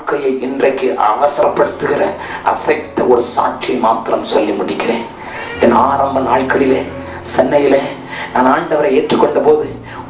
வாழ்க்கையை இன்றைக்கு அவசரப்படுத்துகிற அசைத்த ஒரு சாட்சி மாத்திரம் சொல்லி முடிக்கிறேன். என் ஆரம்ப நாட்களிலே சென்னையிலே நான் ஆண்டவரை ஏற்றுக்கொண்ட போது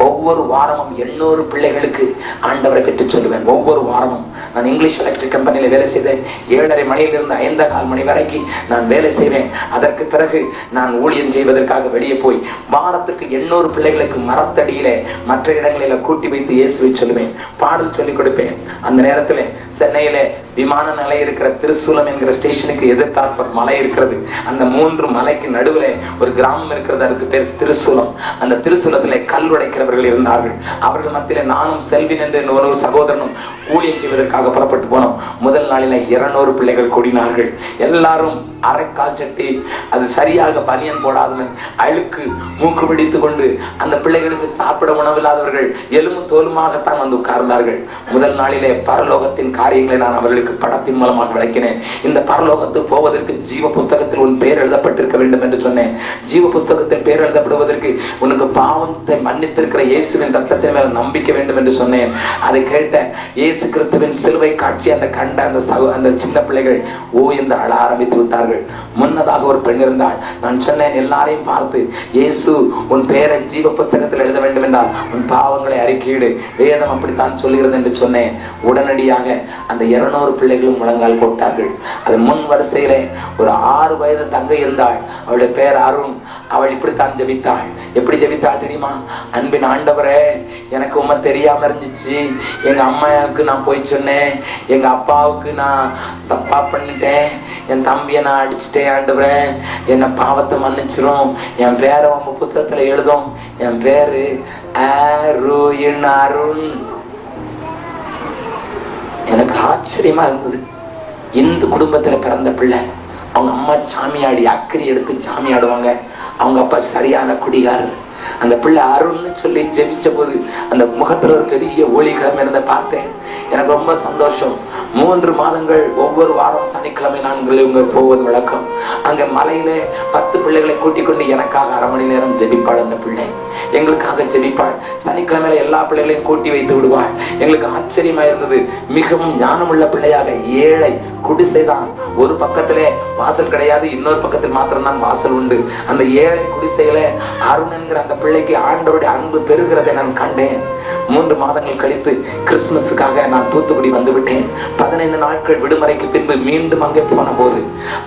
ஒவ்வொரு வாரமும் 800 பிள்ளைகளுக்கு ஆண்டவரை பெற்று சொல்லுவேன். ஒவ்வொரு வாரமும் நான் இங்கிலீஷ் எலக்ட்ரிக் கம்பெனியில வேலை செய்தேன். 7:30 மணியிலிருந்து 5:15 மணி வரைக்கும் நான் வேலை செய்வேன். அதற்கு பிறகு நான் ஊழியம் செய்வதற்காக வெளியே போய் வாரத்துக்கு 800 பிள்ளைகளுக்கு மரத்தடியில மற்ற இடங்களில கூட்டி வைத்து இயேசுவை சொல்லுவேன், பாடல் சொல்லிக் கொடுப்பேன். அந்த நேரத்தில் சென்னையில விமான நிலையம் இருக்கிற திருசூலம் என்கிற ஸ்டேஷனுக்கு எதிர்த்தாற்ப மலை இருக்கிறது. அந்த 3 மலைக்கு நடுவுல ஒரு கிராமம் இருக்கிறது, அதுக்கு பேர் திருசூலம். அந்த திருசூலத்திலே கல் உடைக்கிறவர்கள் இருந்தார்கள். அவர்கள் மத்தியில நானும் செல்வின் என்ற ஒரு சகோதரனும் ஊழியம் செய்வதற்காக புறப்பட்டு போனோம். முதல் நாளில 200 பிள்ளைகள் கூடினார்கள். எல்லாரும் அரைக்கால் சட்டி, அது சரியாக பனியன் போடாதவன், அழுக்கு மூக்கு பிடித்துக் கொண்டு அந்த பிள்ளைகளுக்கு சாப்பிட உணவில்லாதவர்கள் எலும்பு தோலுமாகத்தான் வந்து உட்கார்ந்தார்கள். முதல் நாளிலே பரலோகத்தின் காரியங்களை நான் அவர்களுக்கு படத்தின் மூலமாக விளக்கினேன். இந்த பரலோகத்துக்கு போவதற்கு ஜீவ புஸ்தகத்தில் உன் பேர் எழுதப்பட்டிருக்க வேண்டும் என்று சொன்னேன். ஜீவ புஸ்தகத்தில் பேர் எழுதப்படுவதற்கு உனக்கு பாவத்தை மன்னித்திருக்கிற இயேசுவின் ரத்தத்தின் மேல நம்பிக்கை வேண்டும் என்று சொன்னேன். அதை கேட்ட இயேசு கிறிஸ்துவின் சிலுவை காட்சி அந்த கண்ட அந்த சின்ன பிள்ளைகள் ஓ என்று அழ ஆரம்பித்து விட்டார்கள். முன்னதாக ஒரு பெண் இருந்தாள். நான் சொன்னேன், எல்லாரையும் பார்த்து இயேசு உன் பெயரை ஜீவ புஸ்தகத்தில் எழுத வேண்டும் என்றால் உன் பாவங்களை அறிக்கையிடு, வேதம் அப்படித்தான் சொல்லுகிறது என்று சொன்னேன். உடனடியாக அந்த 200 பிள்ளைகளும் முழங்கால் போட்டார்கள். அது முன் வரிசையிலே ஒரு 6 வயது தங்கை இருந்தாள். அவளுடைய பெயர் அருண். அவள் இப்படித்தான் ஜெபித்தாள். எப்படி ஜெபித்தாள் தெரியுமா? அன்பின் ஆண்டவரே, எனக்கு உண்மை தெரியாம இருந்துச்சு. எங்க அம்மாவுக்கு நான் போய் சொன்னேன், எங்க அப்பாவுக்கு நான் தப்பா பண்ணிட்டேன், என் தம்பியை நான் அடிச்சுட்டேன். ஆண்டவரே, என்ன பாவத்தை மன்னிச்சிரும், என் பேரை உங்க புஸ்தகத்துல எழுதும். என் பேரு அருண். எனக்கு ஆச்சரியமா இருந்தது. இந்து குடும்பத்துல பிறந்த பிள்ளை. அவங்க அம்மா சாமியாடி, அக்கறி எடுத்து சாமி ஆடுவாங்க. அவங்க அப்பா சரியான குடிகாரர். அந்த பிள்ளை அருள்னு சொல்லி ஜெபிச்ச போது அந்த முகத்துல ஒரு பெரிய ஒளிகிழமை இருந்த பார்த்தேன். எனக்கு ரொம்ப சந்தோஷம். 3 மாதங்கள் ஒவ்வொரு வாரம் சனிக்கிழமை நான் போவது வழக்கம். அங்க மலையில 10 பிள்ளைகளை கூட்டிக் கொண்டு எனக்காக 1/2 மணி நேரம் ஜெபிப்பாள். அந்த பிள்ளை எங்களுக்காக ஜெபிப்பாள். சனிக்கிழமையில எல்லா பிள்ளைகளையும் கூட்டி வைத்து விடுவாள். எங்களுக்கு ஆச்சரியமா இருந்தது. மிகவும் ஞானமுள்ள பிள்ளையாக, ஏழை குடிசைதான். ஒரு பக்கத்திலே வாசல் கிடையாது, இன்னொரு பக்கத்தில் மாத்திரம்தான் வாசல் உண்டு. அந்த ஏழை குடிசையில அருண் என்கிற அந்த பிள்ளைக்கு ஆண்டவருடைய அன்பு பெறுகிறதை நான் கண்டேன். 3 மாதங்கள் கழித்து கிறிஸ்துமஸுக்காக நான் தூத்துக்குடி வந்து விட்டேன். 15 நாட்கள் விடுமுறைக்கு பின்பு மீண்டும் அங்கே போன போது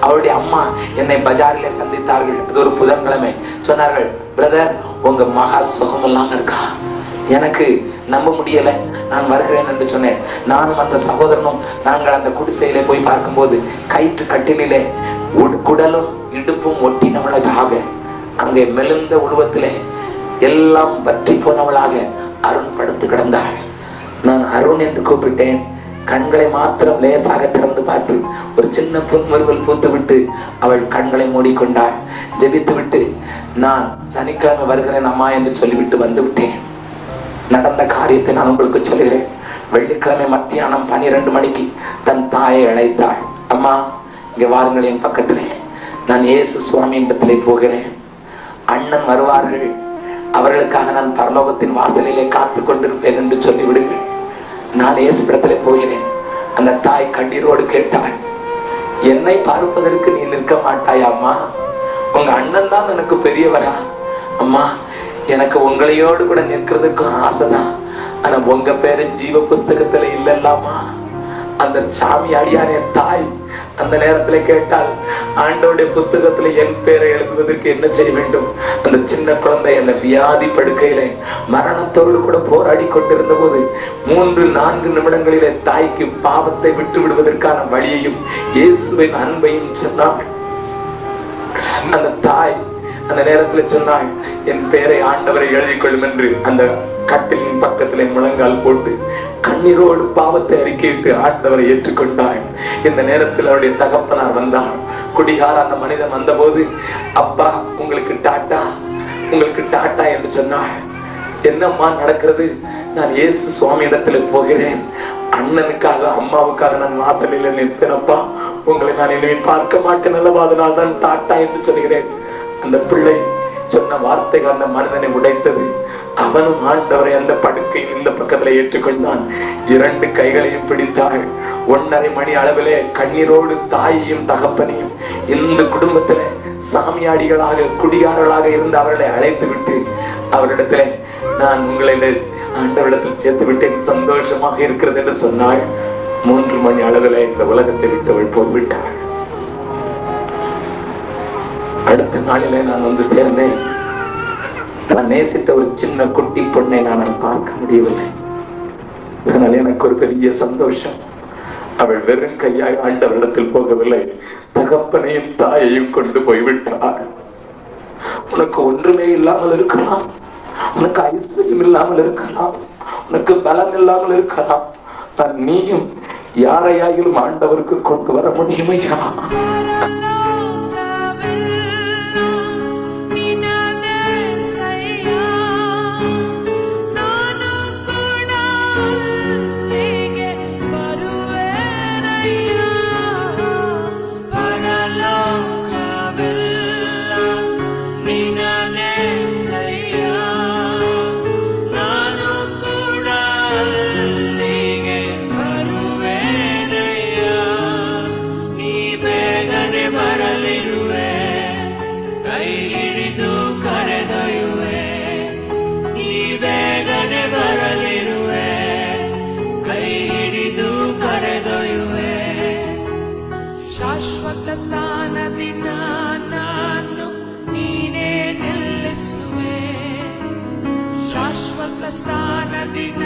அவருடைய அம்மா என்னை பஜாரிலே சந்தித்தார்கள். அது ஒரு புதன்கிழமை. சொன்னார்கள், பிரதர், உங்க மகா சுகம் இல்லாம இருக்கா? எனக்கு நம்ப முடியல. நான் வருகிறேன் என்று சொன்னேன். நானும் அந்த சகோதரனும் நாங்கள் அந்த குடிசையிலே போய் பார்க்கும்போது கயிற்று கட்டிலே குடலும் இடுப்பும் ஒட்டினவளாக, அங்கே மெலிந்த உருவத்திலே எல்லாம் பற்றி போனவளாக அருண் படுத்து கிடந்தாள். நான் அருண் என்று கூப்பிட்டேன். கண்களை மாத்திரம் லேசாக திறந்து பார்த்து ஒரு சின்ன புன்முறுவல் பூத்து விட்டு அவள் கண்களை மூடிக்கொண்டாள். ஜெபித்து விட்டு நான் சனிக்கிழமை வருகிறேன் அம்மா என்று சொல்லிவிட்டு வந்து விட்டேன். நடந்த காரியத்தை நான் உங்களுக்கு சொல்லுகிறேன். வெள்ளிக்கிழமை மத்தியானம் 12 மணிக்கு தன் தாயை அழைத்தாள். அம்மா, இங்க வாருங்கள் என் பக்கத்திலே, நான் இயேசு சுவாமி இடத்திலே போகிறேன். அண்ணன் வருவார்கள், அவர்களுக்காக நான் பரலோகத்தின் வாசலிலே காத்து கொண்டிருப்பேன் என்று சொல்லிவிடுங்கள். நான் இயேசு இடத்திலே போகிறேன். அந்த தாய் கண்ணீரோடு கேட்டாள், என்னை பார்ப்பதற்கு நீ நிற்க மாட்டாய் அம்மா? உங்க அண்ணன் தான் எனக்கு பெரியவரா? அம்மா, எனக்கு உங்களையோடு கூட நிற்கிறதுக்கும் ஆசைதான். ஆனா உங்க பேரு ஜீவ புஸ்தகத்துல இல்லல்லாமா? அந்த சாமி அடியார் என் தாய் அந்த நேரத்துல கேட்டால், ஆண்டோடைய புஸ்தகத்துல என் பேரை எழுதுவதற்கு என்ன செய்ய வேண்டும்? அந்த சின்ன குழந்தை அந்த வியாதி படுக்கையில மரணத்தோடு கூட போராடி கொண்டிருந்த போது 3-4 நிமிடங்களிலே தாய்க்கு பாவத்தை விட்டு விடுவதற்கான வழியையும் இயேசுவின் அன்பையும் சொன்னாள். அந்த தாய் அந்த நேரத்தில் சொன்னாள், என் பேரை ஆண்டவரை எழுதி கொள்ளும் என்று அந்த கட்டிலின் பக்கத்திலே முழங்கால் போட்டு கண்ணீரோடு பாவத்தை அறிக்கையிட்டு ஆண்டவரை ஏற்றுக்கொண்டாள். இந்த நேரத்தில் அவருடைய தகப்பனார் வந்தார். குடிகார அந்த மனிதன் வந்த போது, அப்பா உங்களுக்கு டாட்டா, உங்களுக்கு டாட்டா என்று சொன்னாள். என்னம்மா நடக்கிறது? நான் இயேசு சுவாமி இடத்துல போகிறேன். அண்ணனுக்காக அம்மாவுக்காக நான் வாசலில் நிற்பேனப்பா. உங்களை நான் இனிமே பார்க்க மாட்டேன் அல்லவா, அதனால் தான் டாட்டா என்று சொல்கிறேன். அந்த பிள்ளை சொன்ன வார்த்தைகள் அந்த மனிதனை உடைத்தது. அவனும் ஆண்டவரை அந்த படுக்கையில் இந்த பக்கத்துல ஏற்றுக்கொண்டான். 2 கைகளையும் பிடித்தாள். 1.5 மணி அளவிலே கண்ணீரோடு தாயையும் தகப்பனையும் இந்த குடும்பத்துல சாமியாடிகளாக குடிகாரர்களாக இருந்து அவர்களை அழைத்து விட்டு அவரிடத்துல நான் உங்களை ஆண்டவரிடத்தில் சேர்த்து விட்டேன், சந்தோஷமாக இருக்கிறது என்று சொன்னாள். 3 மணி அளவில் இந்த உலகத்தை விட்டவள் போய்விட்டாள். அடுத்த நாளிலே நான் வந்து சேர்ந்தேன். நான் நேசித்த ஒரு சின்ன குட்டி பொண்ணை நான் பார்க்க முடியவில்லை. அதனால் எனக்கு ஒரு பெரிய சந்தோஷம். அவள் வெறும் கையாய் ஆண்டவரிடத்தில் போகவில்லை, தகப்பனையும் தாயையும் கொண்டு போய்விட்டாள். உனக்கு ஒன்றுமே இல்லாமல் இருக்கலாம், உனக்கு ஐஸ்வர்யம் இல்லாமல் இருக்கலாம், உனக்கு பலம் இல்லாமல் இருக்கலாம், நீயும் யாரையாயிலும் ஆண்டவருக்கு கொண்டு வர முடியுமையா? ಶಾಶ್ವತ ಸ್ಥಾನದಿಂದ ನಾನು ನೀನೇ ನಿಲ್ಲಿಸುವೆ, ಶಾಶ್ವತ ಸ್ಥಾನದಿಂದ